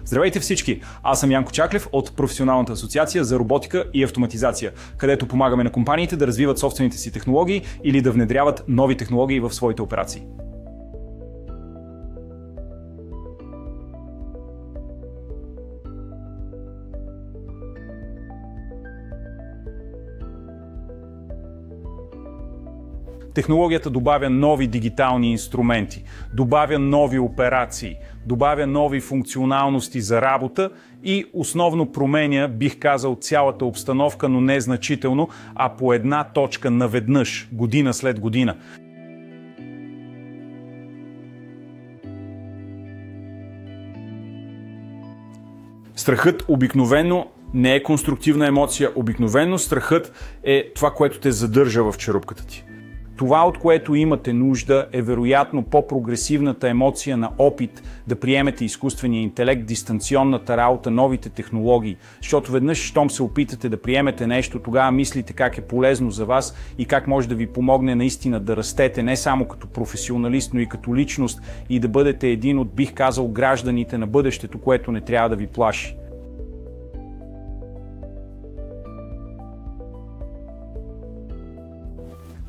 Здравейте всички! Аз съм Янко Чаклев от Професионалната асоциация за роботика и автоматизация, където помагаме на компаниите да развиват собствените си технологии или да внедряват нови технологии в своите операции. Технологията добавя нови дигитални инструменти, добавя нови операции, добавя нови функционалности за работа и основно променя, бих казал, цялата обстановка, но не значително, а по една точка наведнъж, година след година. Страхът обикновено не е конструктивна емоция, обикновено страхът е това, което те задържа в черупката ти. Това, от което имате нужда, е вероятно по-прогресивната емоция на опит да приемете изкуствения интелект, дистанционната работа, новите технологии. Защото веднъж, щом се опитате да приемете нещо, тогава мислите как е полезно за вас и как може да ви помогне наистина да растете не само като професионалист, но и като личност и да бъдете един от, бих казал, гражданите на бъдещето, което не трябва да ви плаши.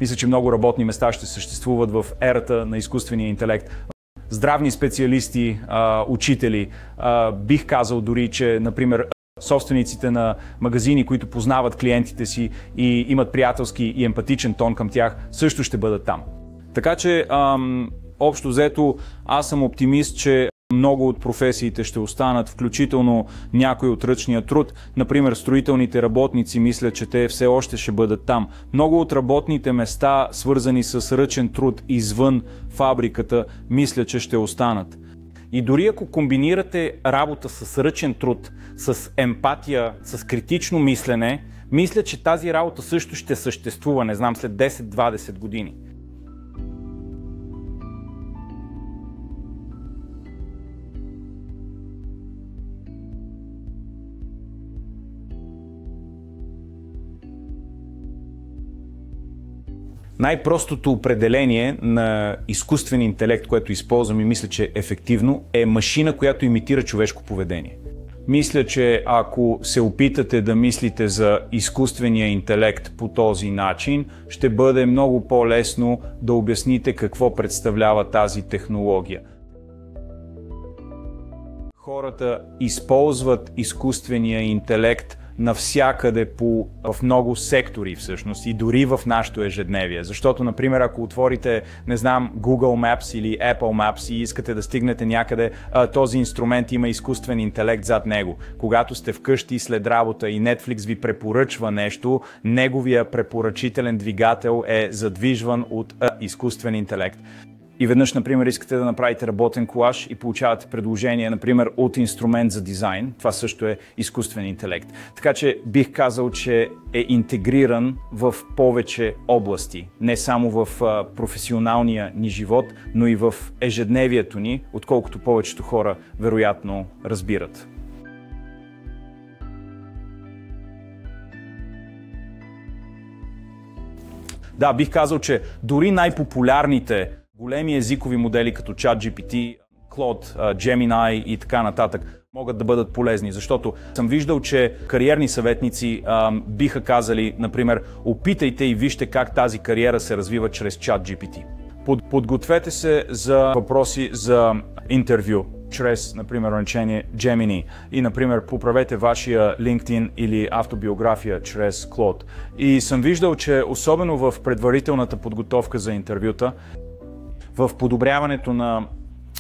Мисля, че много работни места ще съществуват в ерата на изкуствения интелект. Здравни специалисти, учители, бих казал дори, че, например, собствениците на магазини, които познават клиентите си и имат приятелски и емпатичен тон към тях, също ще бъдат там. Така че, общо взето, аз съм оптимист, че много от професиите ще останат, включително някои от ръчния труд. Например, строителните работници, мисля, че те все още ще бъдат там. Много от работните места, свързани с ръчен труд извън фабриката, мисля, че ще останат. И дори ако комбинирате работа с ръчен труд, с емпатия, с критично мислене, мисля, че тази работа също ще съществува, не знам, след 10-20 години. Най-простото определение на изкуствен интелект, което използвам и мисля, че е ефективно, е машина, която имитира човешко поведение. Мисля, че ако се опитате да мислите за изкуствения интелект по този начин, ще бъде много по-лесно да обясните какво представлява тази технология. Хората използват изкуствения интелект навсякъде в много сектори всъщност и дори в нашето ежедневие. Защото, например, ако отворите, не знам, Google Maps или Apple Maps и искате да стигнете някъде, този инструмент има изкуствен интелект зад него. Когато сте вкъщи след работа и Netflix ви препоръчва нещо, неговия препоръчителен двигател е задвижван от изкуствен интелект. И веднъж, например, искате да направите работен колаж и получавате предложение, например, от инструмент за дизайн. Това също е изкуствен интелект. Така че бих казал, че е интегриран в повече области. Не само в професионалния ни живот, но и в ежедневието ни, отколкото повечето хора вероятно разбират. Да, бих казал, че дори най-популярните големи езикови модели като ChatGPT, Claude, Gemini и така нататък могат да бъдат полезни, защото съм виждал, че кариерни съветници биха казали, например, опитайте и вижте как тази кариера се развива чрез ChatGPT. Подгответе се за въпроси за интервю чрез, например, речение Gemini и, например, поправете вашия LinkedIn или автобиография чрез Claude. И съм виждал, че особено в предварителната подготовка за интервюта, в подобряването на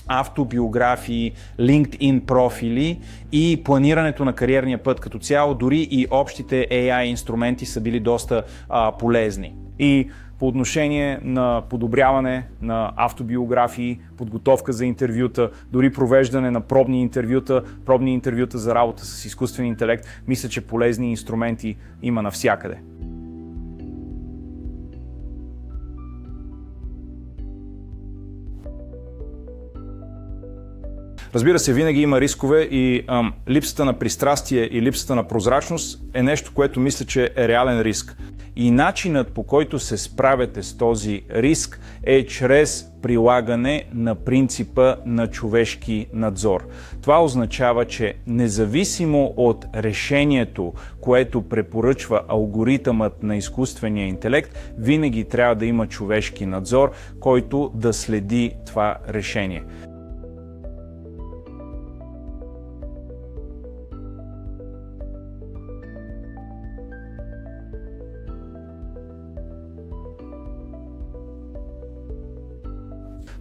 автобиографии, LinkedIn профили и планирането на кариерния път като цяло, дори и общите AI инструменти са били доста полезни. И по отношение на подобряване на автобиографии, подготовка за интервюта, дори провеждане на пробни интервюта за работа с изкуствен интелект, мисля, че полезни инструменти има навсякъде. Разбира се, винаги има рискове и липсата на пристрастие и липсата на прозрачност е нещо, което мисля, че е реален риск. И начинът, по който се справяте с този риск, е чрез прилагане на принципа на човешки надзор. Това означава, че независимо от решението, което препоръчва алгоритъмът на изкуствения интелект, винаги трябва да има човешки надзор, който да следи това решение.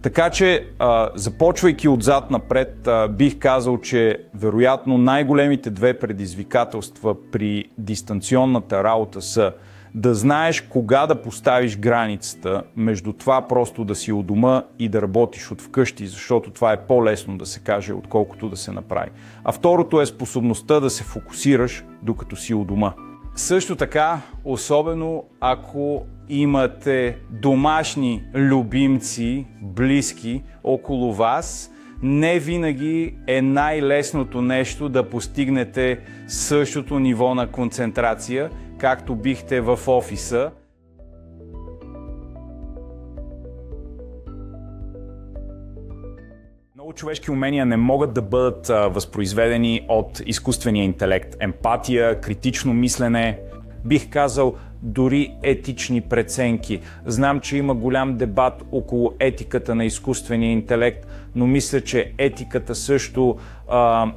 Така че, започвайки отзад напред, бих казал, че вероятно най-големите две предизвикателства при дистанционната работа са да знаеш кога да поставиш границата между това просто да си у дома и да работиш от вкъщи, защото това е по-лесно да се каже, отколкото да се направи. А второто е способността да се фокусираш докато си у дома. Също така, особено ако имате домашни любимци, близки около вас, не винаги е най-лесното нещо да постигнете същото ниво на концентрация, както бихте в офиса. Много човешки умения не могат да бъдат възпроизведени от изкуствения интелект. Емпатия, критично мислене, бих казал дори етични преценки. Знам, че има голям дебат около етиката на изкуствения интелект, но мисля, че етиката също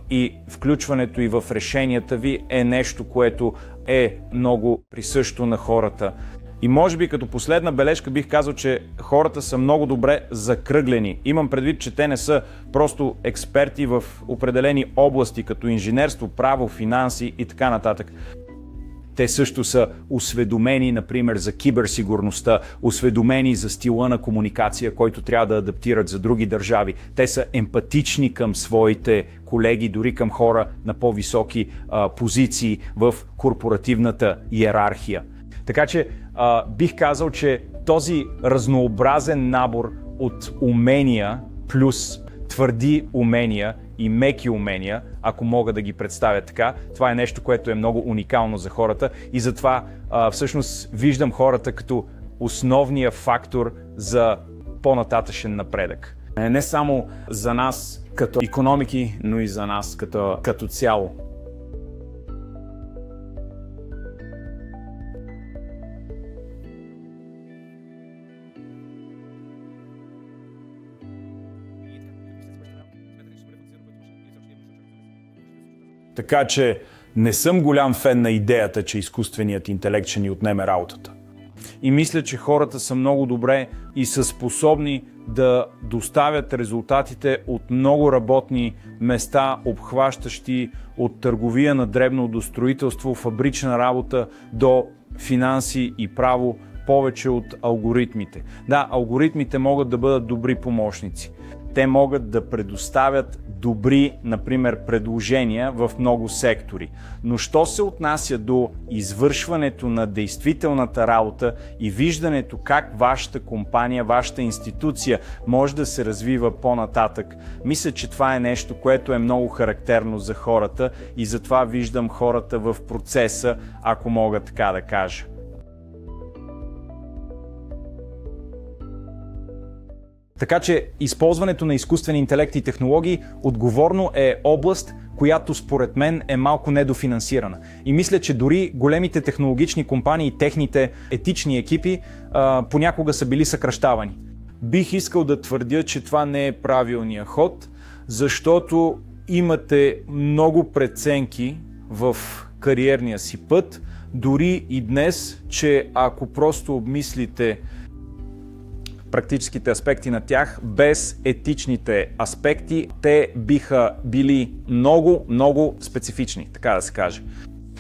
и включването и в решенията ви е нещо, което е много присъщо на хората. И може би като последна бележка бих казал, че хората са много добре закръглени. Имам предвид, че те не са просто експерти в определени области, като инженерство, право, финанси и така нататък. Те също са осведомени, например, за киберсигурността, осведомени за стила на комуникация, който трябва да адаптират за други държави. Те са емпатични към своите колеги, дори към хора на по-високи позиции в корпоративната иерархия. Така че бих казал, че този разнообразен набор от умения плюс твърди умения и меки умения, ако мога да ги представя така, това е нещо, което е много уникално за хората и затова всъщност виждам хората като основния фактор за по-нататъшен напредък. Не само за нас като икономики, но и за нас като цяло. Така че не съм голям фен на идеята, че изкуственият интелект ще ни отнеме работата. И мисля, че хората са много добре и са способни да доставят резултатите от много работни места, обхващащи от търговия на дребно до строителство, фабрична работа до финанси и право, повече от алгоритмите. Да, алгоритмите могат да бъдат добри помощници. Те могат да предоставят добри, например, предложения в много сектори. Но що се отнася до извършването на действителната работа и виждането как вашата компания, вашата институция може да се развива по-нататък, мисля, че това е нещо, което е много характерно за хората и затова виждам хората в процеса, ако мога така да кажа. Така че използването на изкуствен интелект и технологии отговорно е област, която според мен е малко недофинансирана. И мисля, че дори големите технологични компании и техните етични екипи понякога са били съкращавани. Бих искал да твърдя, че това не е правилният ход, защото имате много преценки в кариерния си път, дори и днес, че ако просто обмислите практическите аспекти на тях, без етичните аспекти, те биха били много специфични, така да се каже.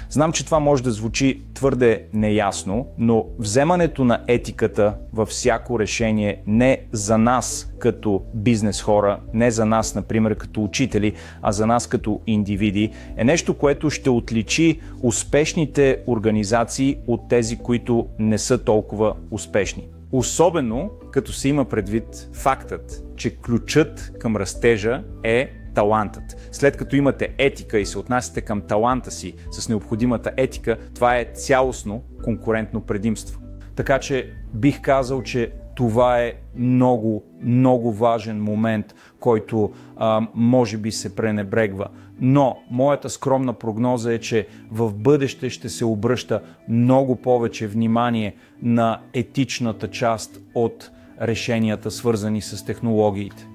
Знам, че това може да звучи твърде неясно, но вземането на етиката във всяко решение не за нас като бизнес хора, не за нас, например, като учители, а за нас като индивиди, е нещо, което ще отличи успешните организации от тези, които не са толкова успешни. Особено като се има предвид фактът, че ключът към растежа е талантът. След като имате етика и се отнасяте към таланта си с необходимата етика, това е цялостно конкурентно предимство. Така че бих казал, че това е много, много важен момент, който може би се пренебрегва. Но моята скромна прогноза е, че в бъдеще ще се обръща много повече внимание на етичната част от решенията, свързани с технологиите.